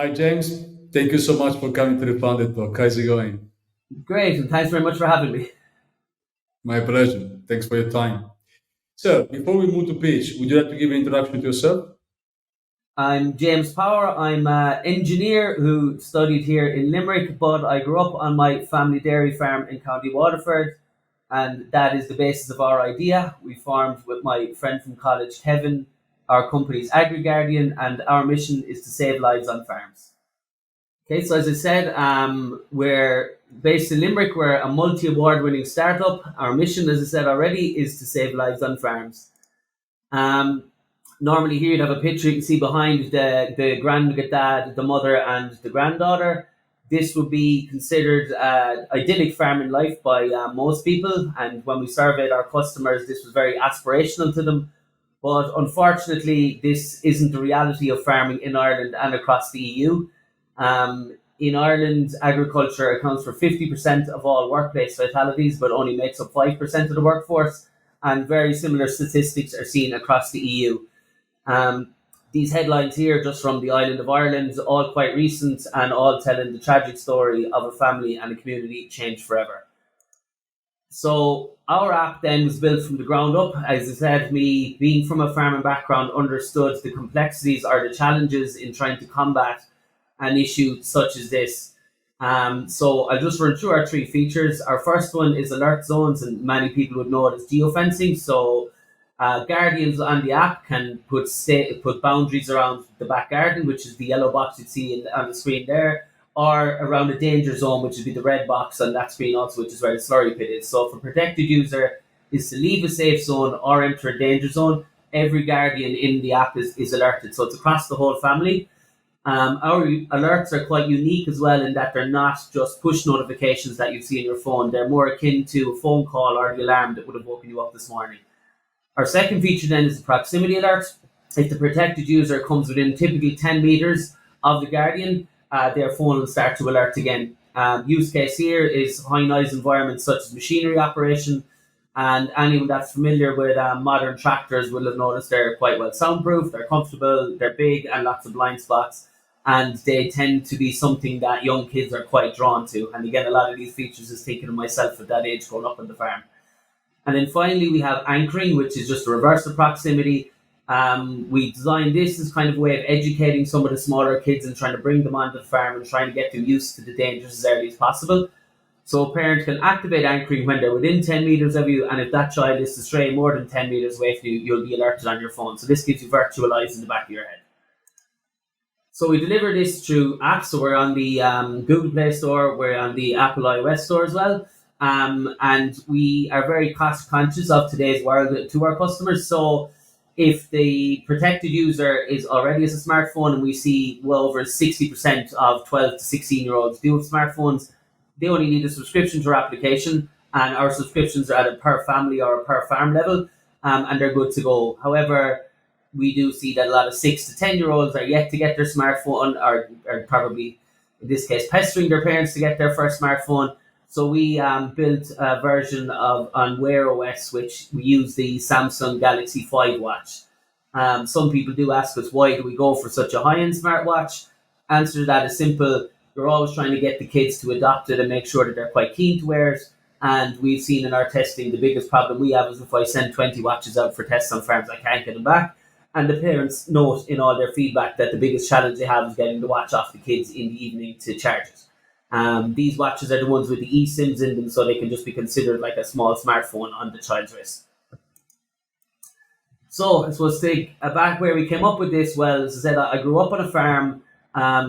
Hi, James. Thank you so much for coming to the Founded Talk. How's it going? Great, and thanks very much for having me. My pleasure. Thanks for your time. So, before we move to pitch, would you like to give an introduction to yourself? I'm James Power. I'm an engineer who studied here in Limerick, but I grew up on my family dairy farm in County Waterford, and that is the basis of our idea. We formed with my friend from college, Kevin. Our company's AgriGuardian, and our mission is to save lives on farms. Okay, so as I said, we're based in Limerick. We're a multi-award winning startup. Our mission, as I said already, is to save lives on farms. Um, Normally here you'd have a picture you can see behind the granddad, the mother, and the granddaughter. This would be considered idyllic farming life by most people, and when we surveyed our customers, this was very aspirational to them. But unfortunately, this isn't the reality of farming in Ireland and across the EU. In Ireland, agriculture accounts for 50% of all workplace fatalities, but only makes up 5% of the workforce. And very similar statistics are seen across the EU. Um, these headlines here, just from the island of Ireland, all quite recent and all telling the tragic story of a family and a community changed forever. So our app then was built from the ground up. As I said, me being from a farming background, understood the complexities or the challenges in trying to combat an issue such as this. So I'll just run through our three features. Our first one is alert zones, and many people would know it as geofencing. So guardians on the app can put boundaries around the back garden, which is the yellow box you see on the screen there, or around a danger zone, which would be the red box on that screen also, which is where the slurry pit is. So if a protected user is to leave a safe zone or enter a danger zone, every guardian in the app is alerted. So it's across the whole family. Our alerts are quite unique as well in that they're not just push notifications that you see on your phone. They're more akin to a phone call or the alarm that would have woken you up this morning. Our second feature then is the proximity alert. If the protected user comes within typically 10 meters of the guardian, their phone will start to alert again. Use case here is high noise environments such as machinery operation, and anyone that's familiar with modern tractors will have noticed they're quite well soundproof, they're comfortable, they're big, and lots of blind spots. And they tend to be something that young kids are quite drawn to. And again, a lot of these features is thinking of myself at that age growing up on the farm. And then finally, we have anchoring, which is just a reverse of proximity. We designed this as kind of a way of educating some of the smaller kids and trying to bring them onto the farm and trying to get them used to the dangers as early as possible. So a parent can activate anchoring when they're within 10 meters of you, and if that child is to stray more than 10 meters away from you, you'll be alerted on your phone. So this gives you virtual eyes in the back of your head. So we deliver this through apps. So we're on the Google Play Store, we're on the Apple iOS Store as well. And we are very cost conscious of today's world to our customers. So if the protected user is already as a smartphone, and we see well over 60% of 12 to 16-year-olds do have smartphones, they only need a subscription to our application, and our subscriptions are at a per family or a per farm level, and they're good to go. However, we do see that a lot of 6 to 10-year-olds are yet to get their smartphone, or are probably, in this case, pestering their parents to get their first smartphone. So we built a version of on Wear OS, which we use the Samsung Galaxy 5 watch. Some people do ask us, why do we go for such a high-end smartwatch? Answer to that is simple. You're always trying to get the kids to adopt it and make sure that they're quite keen to wear it. And we've seen in our testing, the biggest problem we have is if I send 20 watches out for tests on farms, I can't get them back. And the parents note in all their feedback that the biggest challenge they have is getting the watch off the kids in the evening to charge it. These watches are the ones with the eSIMs in them, so they can just be considered like a small smartphone on the child's wrist. So I suppose to take back where we came up with this, well, as I said, I grew up on a farm.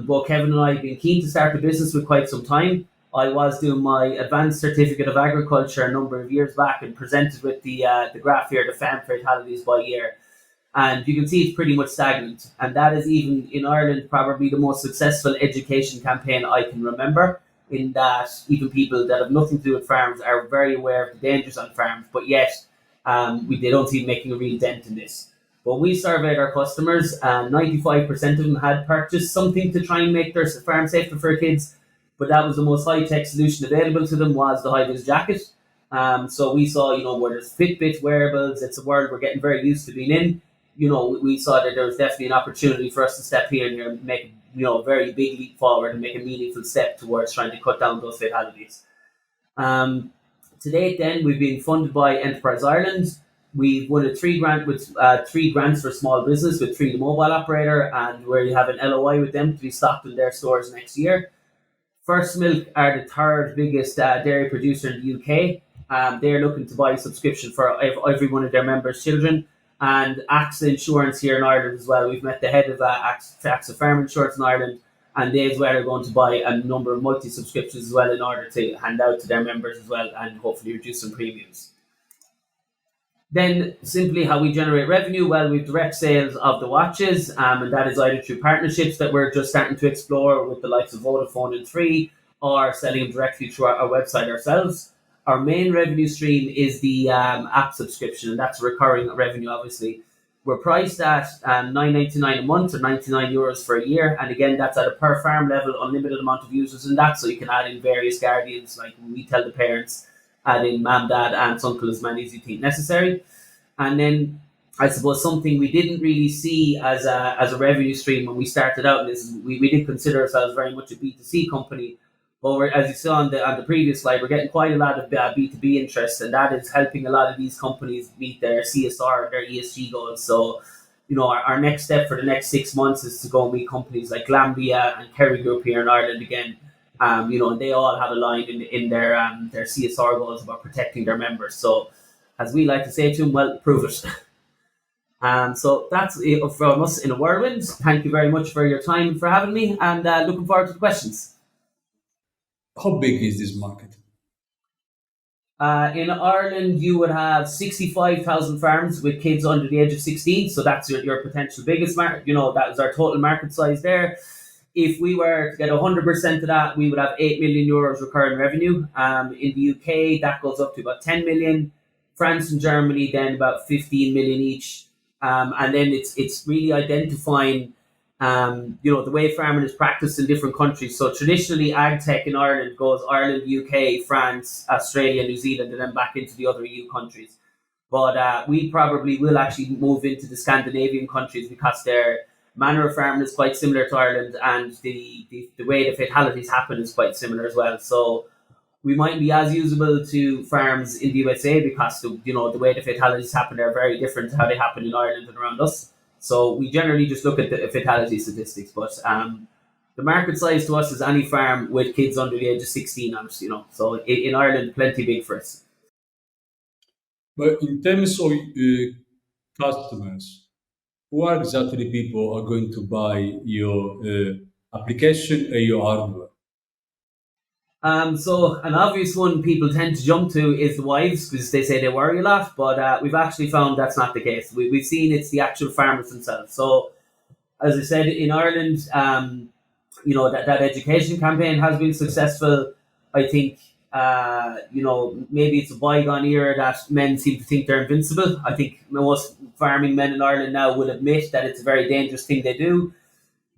Both Kevin and I have been keen to start a business with quite some time. I was doing my advanced certificate of agriculture a number of years back and presented with the graph here, the farm fatalities by year. And you can see it's pretty much stagnant. And that is, even in Ireland, probably the most successful education campaign I can remember, in that even people that have nothing to do with farms are very aware of the dangers on farms, but yet they don't seem making a real dent in this. But we surveyed our customers, and 95% of them had purchased something to try and make their farm safer for kids, but that was the most high-tech solution available to them was the high-vis jacket. So we saw, where there's Fitbit wearables, it's a world we're getting very used to being in. We saw that there was definitely an opportunity for us to step here and make a very big leap forward and make a meaningful step towards trying to cut down those fatalities. Um, to date, then, we've been funded by Enterprise Ireland. We've won a three grants for small business with Three the mobile operator, and we have an LOI with them to be stocked in their stores next year. First Milk are the third biggest dairy producer in the UK. They're looking to buy a subscription for every one of their members' children. And AXA Insurance here in Ireland as well. We've met the head of AXA Farm Insurance in Ireland, and they as well are going to buy a number of multi-subscriptions as well in order to hand out to their members as well and hopefully reduce some premiums. Then simply how we generate revenue, well, we've direct sales of the watches, and that is either through partnerships that we're just starting to explore with the likes of Vodafone and Three, or selling them directly through our website ourselves. Our main revenue stream is the app subscription, and that's recurring revenue, obviously. We're priced at €9.99 a month or €99 for a year, and again, that's at a per farm level, unlimited amount of users in that, so you can add in various guardians, like we tell the parents, add in mum, dad, aunts, uncle, as many as you think necessary. And then I suppose something we didn't really see as a revenue stream when we started out, and this is, we did consider ourselves very much a B2C company, but as you saw on the previous slide, we're getting quite a lot of B2B interest, and that is helping a lot of these companies meet their CSR, their ESG goals. So, our next step for the next 6 months is to go and meet companies like Glambia and Kerry Group here in Ireland again. And they all have a line in their CSR goals about protecting their members. So, as we like to say to them, well, prove it. So that's it from us in a whirlwind. Thank you very much for your time for having me, and looking forward to the questions. How big is this market? In Ireland, you would have 65,000 farms with kids under the age of 16. So that's your potential biggest market. That is our total market size there. If we were to get 100% of that, we would have €8 million recurring revenue. In the UK, that goes up to about 10 million. France and Germany, then about 15 million each. And then it's really identifying the way farming is practiced in different countries. So traditionally, ag tech in Ireland goes Ireland, UK, France, Australia, New Zealand, and then back into the other EU countries. But we probably will actually move into the Scandinavian countries because their manner of farming is quite similar to Ireland, and the way the fatalities happen is quite similar as well. So we might be as usable to farms in the USA because the way the fatalities happen are very different to how they happen in Ireland and around us. So we generally just look at the fatality statistics, but the market size to us is any farm with kids under the age of 16, So in Ireland, plenty big for us. But in terms of customers, who are exactly the people are going to buy your application and your hardware? So an obvious one people tend to jump to is the wives because they say they worry a lot, but we've actually found that's not the case. We've seen it's the actual farmers themselves. So as I said, in Ireland, that education campaign has been successful. I think, maybe it's a bygone era that men seem to think they're invincible. I think most farming men in Ireland now will admit that it's a very dangerous thing they do.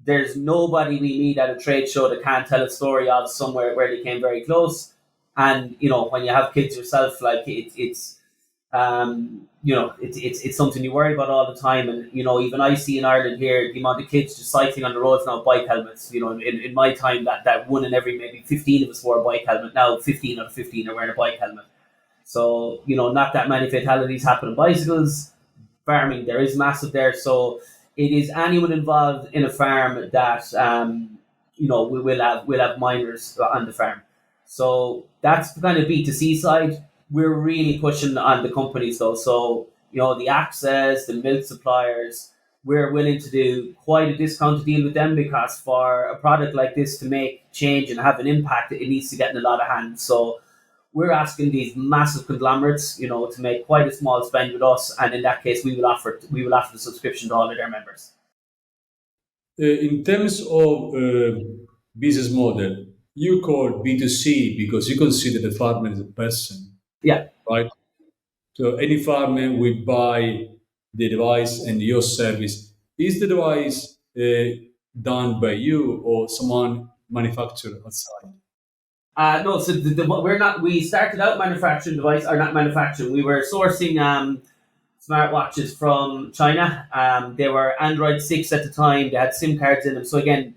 There's nobody we meet at a trade show that can't tell a story of somewhere where they came very close. And, when you have kids yourself, like it's something you worry about all the time. And, even I see in Ireland here, the amount of kids just cycling on the roads now with bike helmets. In my time, that one in every maybe 15 of us wore a bike helmet. Now 15 out of 15 are wearing a bike helmet. So, not that many fatalities happen on bicycles. Farming, there is massive there. So it is anyone involved in a farm that, we'll have minors on the farm. So that's the kind of B2C side. We're really pushing on the companies though. So, the access, the milk suppliers, we're willing to do quite a discounted deal with them because for a product like this to make change and have an impact, it needs to get in a lot of hands. So we're asking these massive conglomerates, to make quite a small spend with us, and in that case, we will offer the subscription to all of their members. In terms of business model, you call B2C because you consider the farmer as a person, Yeah. right? So any farmer will buy the device and your service. Is the device done by you or someone manufactured outside? No, so we're not. We started out manufacturing device, or not manufacturing. We were sourcing smartwatches from China. They were Android 6 at the time. They had SIM cards in them. So again,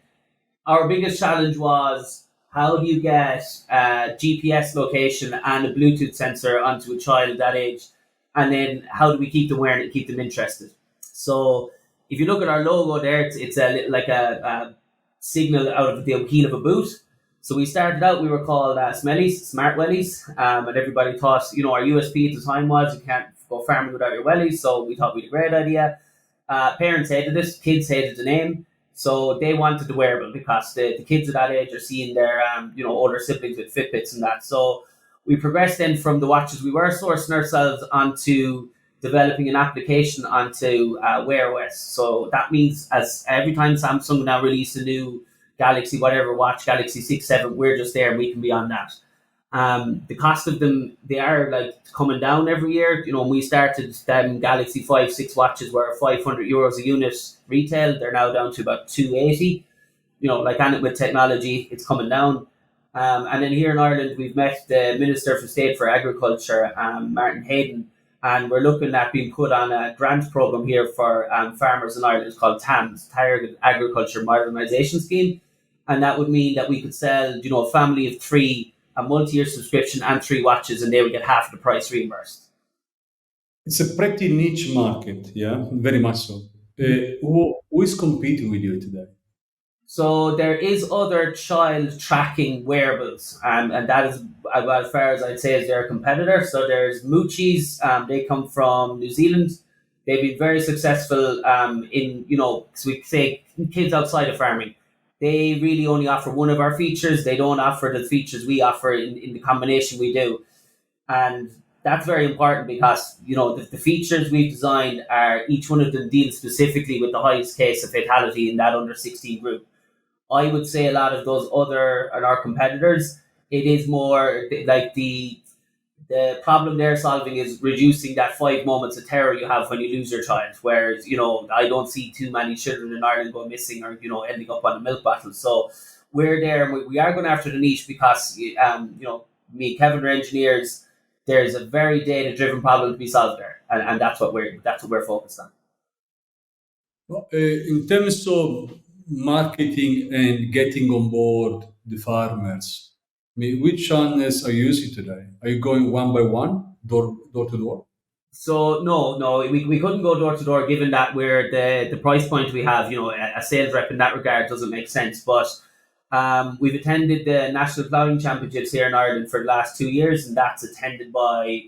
Our biggest challenge was how do you get a GPS location and a Bluetooth sensor onto a child that age, and then how do we keep them wearing it, keep them interested. So if you look at our logo there, it's like a signal out of the heel of a boot. So we started out, we were called Smellies, Smart Wellies, and everybody thought, our USP at the time was you can't go farming without your wellies. So we thought we had a great idea. Parents hated it, kids hated the name. So they wanted the wearable because the kids at that age are seeing their older siblings with Fitbits and that. So we progressed then from the watches we were sourcing ourselves onto developing an application onto Wear OS. So that means as every time Samsung now release a new Galaxy whatever watch, Galaxy 6, 7, we're just there and we can be on that. The cost of them, they are like coming down every year. When we started, them Galaxy 5, 6 watches were €500 a unit retail. They're now down to about 280. Like anything with technology, it's coming down. And then here in Ireland, we've met the Minister for State for Agriculture, Martin Hayden, and we're looking at being put on a grant program here for farmers in Ireland. It's called TAMS, Targeted Agriculture Modernisation Scheme. And that would mean that we could sell, a family of three, a multi-year subscription and three watches, and they would get half the price reimbursed. It's a pretty niche market, yeah, very much so. Who is competing with you today? So there is other child tracking wearables, and that is about as far as I'd say is their competitor. So there's Moochies. They come from New Zealand. They've been very successful in, so we say kids outside of farming. They really only offer one of our features. They don't offer the features we offer in the combination we do. And that's very important because, the features we've designed are each one of them deals specifically with the highest case of fatality in that under 16 group. I would say a lot of those other and our competitors, it is more like the problem they're solving is reducing that 5 moments of terror you have when you lose your child. Whereas, I don't see too many children in Ireland going missing or, ending up on a milk bottle. So we're there and we are going after the niche because, me and Kevin are engineers. There's a very data driven problem to be solved there. And that's what we're focused on. Well, in terms of marketing and getting on board the farmers, I mean, which channels are you using today? Are you going one by one, door to door? So no, we couldn't go door to door given that we're the price point we have. A sales rep in that regard doesn't make sense. But we've attended the National Ploughing Championships here in Ireland for the last 2 years, and that's attended by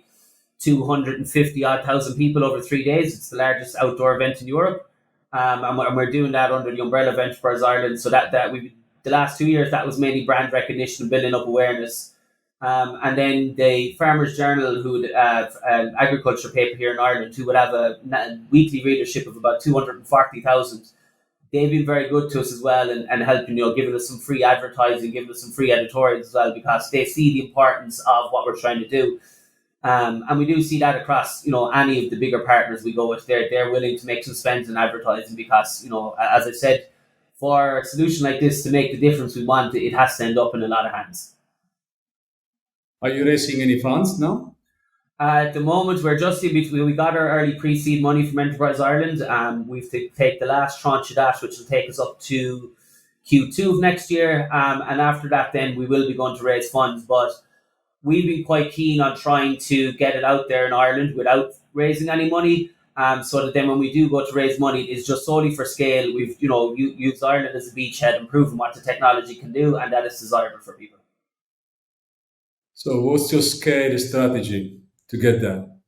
250 odd thousand people over 3 days. It's the largest outdoor event in Europe, and we're doing that under the umbrella of Enterprise Ireland. So that we the last 2 years that was mainly brand recognition and building up awareness. And then the Farmers Journal, who would have an agriculture paper here in Ireland, who would have a weekly readership of about 240,000. They've been very good to us as well and helping, giving us some free advertising, giving us some free editorials as well, because they see the importance of what we're trying to do. And we do see that across, any of the bigger partners we go with. They're willing to make some spends in advertising because, as I said, for a solution like this to make the difference we want, it has to end up in a lot of hands. Are you raising any funds now? At the moment, we're just in between. We got our early pre-seed money from Enterprise Ireland. We've to take the last tranche of that, which will take us up to Q2 of next year. And after that, then we will be going to raise funds. But we've been quite keen on trying to get it out there in Ireland without raising any money. So that then when we do go to raise money, it's just solely for scale. We've, used Ireland as a beachhead and proven what the technology can do, and that is desirable for people. So, what's your scale strategy to get that?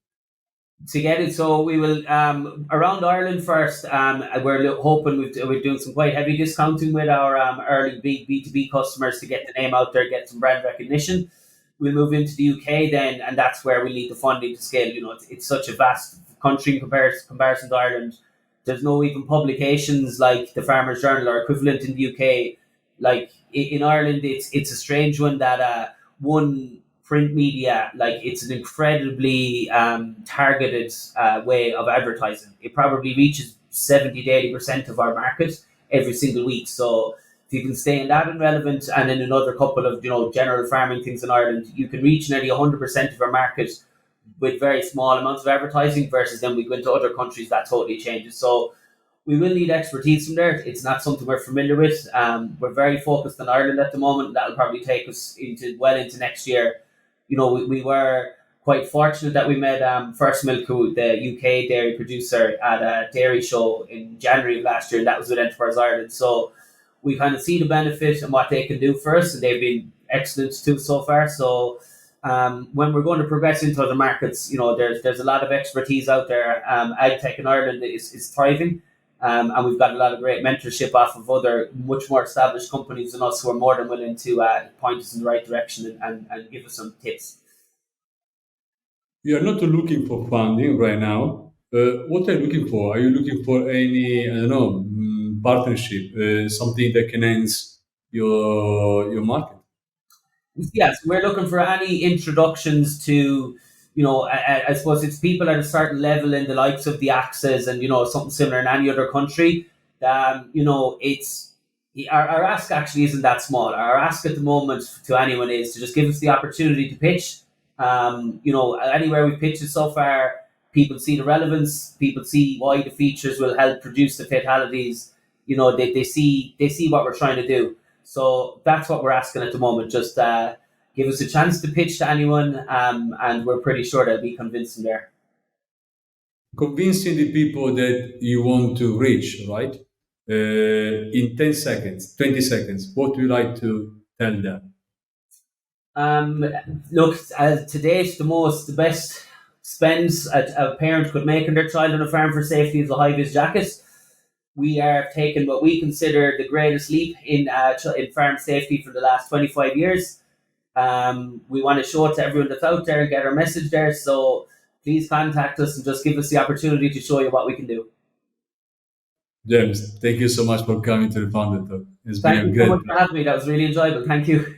To get it, so we will around Ireland first. We're hoping we're doing some quite heavy discounting with our early big B2B customers to get the name out there, get some brand recognition. We'll move into the UK then, and that's where we need the funding to scale. It's such a vast country in comparison to Ireland. There's no even publications like the Farmers Journal or equivalent in the UK. Like in Ireland, it's a strange one that one print media, like it's an incredibly targeted way of advertising. It probably reaches 70 to 80% of our market every single week. So if you can stay in that and relevant, and in another couple of general farming things in Ireland, you can reach nearly 100% of our market with very small amounts of advertising. Versus then we go into other countries, that totally changes. So we will need expertise from there. It's not something we're familiar with. We're very focused on Ireland at the moment. That'll probably take us into next year. We were quite fortunate that we met First Milk, the UK dairy producer, at a dairy show in January of last year, and that was with Enterprise Ireland. So we kind of see the benefit and what they can do for us, and they've been excellent too so far. So when we're going to progress into other markets, there's a lot of expertise out there. AgTech in Ireland is thriving, and we've got a lot of great mentorship off of other much more established companies than us who are more than willing to point us in the right direction and give us some tips. You are not looking for funding right now. What are you looking for? Are you looking for any, I don't know, partnership, something that can enhance your market? Yes, we're looking for any introductions to, I suppose it's people at a certain level in the likes of the Axes and, something similar in any other country. It's our ask actually isn't that small. Our ask at the moment to anyone is to just give us the opportunity to pitch. Anywhere we've pitched it so far, people see the relevance, people see why the features will help produce the fatalities. They see what we're trying to do. So that's what we're asking at the moment. Just give us a chance to pitch to anyone, and we're pretty sure they'll be convincing there. Convincing the people that you want to reach, right? In 10 seconds, 20 seconds, what would you like to tell them? Um, Look, to date, the best spends a parent could make on their child on a farm for safety is a high vis jacket. We are taking what we consider the greatest leap in farm safety for the last 25 years. We want to show it to everyone that's out there and get our message there. So please contact us and just give us the opportunity to show you what we can do. James, thank you so much for coming to the Founder Talk. It's been Thank a you so great much for having me. That was really enjoyable. Thank you.